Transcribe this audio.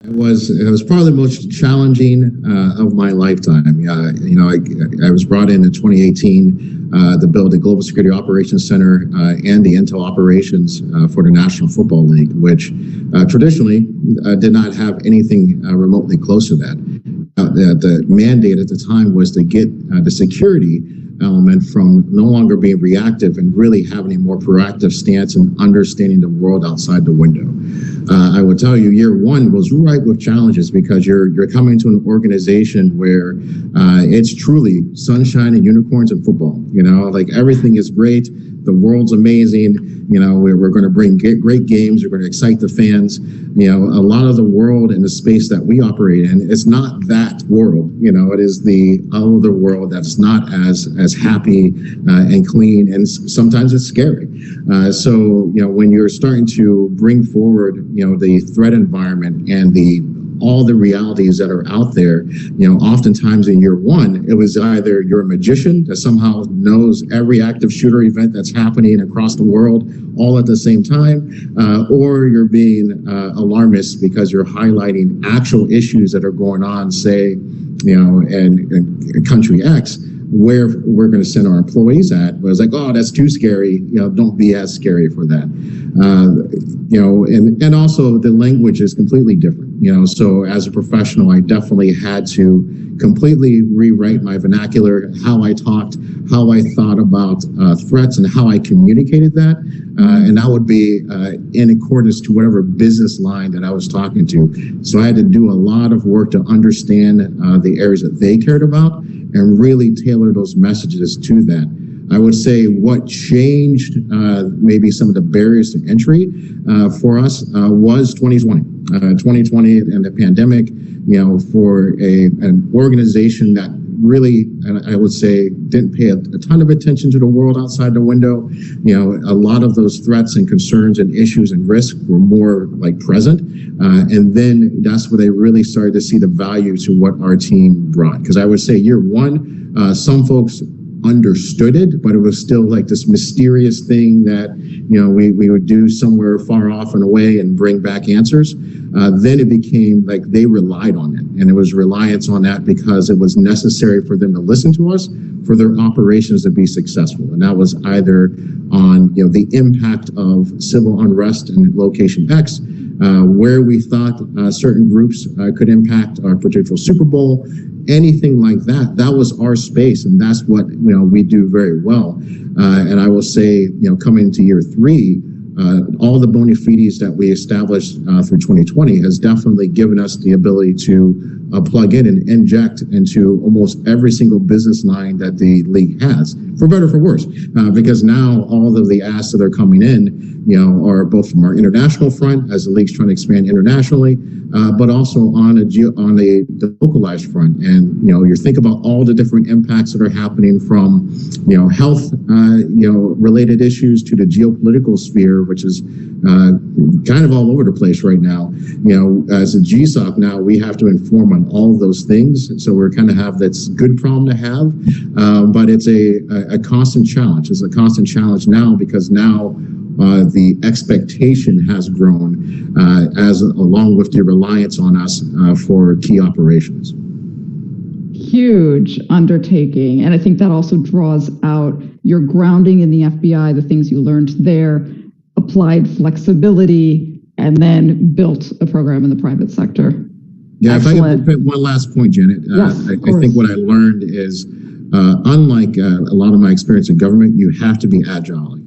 It was probably the most challenging of my lifetime. I was brought in 2018 to build the Global Security Operations Center and the Intel operations for the National Football League, which traditionally did not have anything remotely close to that. The mandate at the time was to get the security element from no longer being reactive and really having a more proactive stance and understanding the world outside the window. I would tell you, year one was ripe with challenges because you're coming to an organization where it's truly sunshine and unicorns and football. Like everything is great. The world's amazing. We're going to bring great games. We're going to excite the fans. A lot of the world and the space that we operate in, it's not that world. It is the other world that's not as happy and clean, and sometimes it's scary. So when you're starting to bring forward the threat environment and all the realities that are out there, oftentimes in year one, it was either you're a magician that somehow knows every active shooter event that's happening across the world all at the same time, or you're being alarmist because you're highlighting actual issues that are going on, say, in country X, where we're going to send our employees at. But it's like, oh, that's too scary. Don't be as scary for that. And also the language is completely different. So as a professional, I definitely had to completely rewrite my vernacular, how I talked, how I thought about threats, and how I communicated that. And that would be in accordance to whatever business line that I was talking to. So I had to do a lot of work to understand the areas that they cared about and really tailor those messages to that. I would say what changed maybe some of the barriers to entry for us was 2020. 2020 and the pandemic, for an organization that really, I would say, didn't pay a ton of attention to the world outside the window. A lot of those threats and concerns and issues and risks were more like present. And then that's where they really started to see the value to what our team brought. Because I would say year one, some folks understood it, but it was still like this mysterious thing that we would do somewhere far off and away and bring back answers. Then it became like they relied on it, and it was reliance on that because it was necessary for them to listen to us for their operations to be successful. And that was either on the impact of civil unrest in location X, where we thought certain groups could impact our particular Super Bowl, anything like that. That was our space, and that's what we do very well. And I will say, coming into year three, all the bona fides that we established through 2020 has definitely given us the ability to plug in and inject into almost every single business line that the league has, for better or for worse, because now all of the asks that are coming in, are both from our international front as the league's trying to expand internationally, but also on the localized front. And you think about all the different impacts that are happening from health related issues to the geopolitical sphere, which is kind of all over the place right now. As a GSOC now, we have to inform on all of those things. So we're kind of have that's a good problem to have, but it's a constant challenge. It's a constant challenge now because now the expectation has grown as along with the reliance on us for key operations. Huge undertaking. And I think that also draws out your grounding in the FBI, the things you learned there, applied flexibility, and then built a program in the private sector. Yeah, excellent. If I could put one last point, Janet, yes, I think what I learned is, unlike a lot of my experience in government, you have to be agile.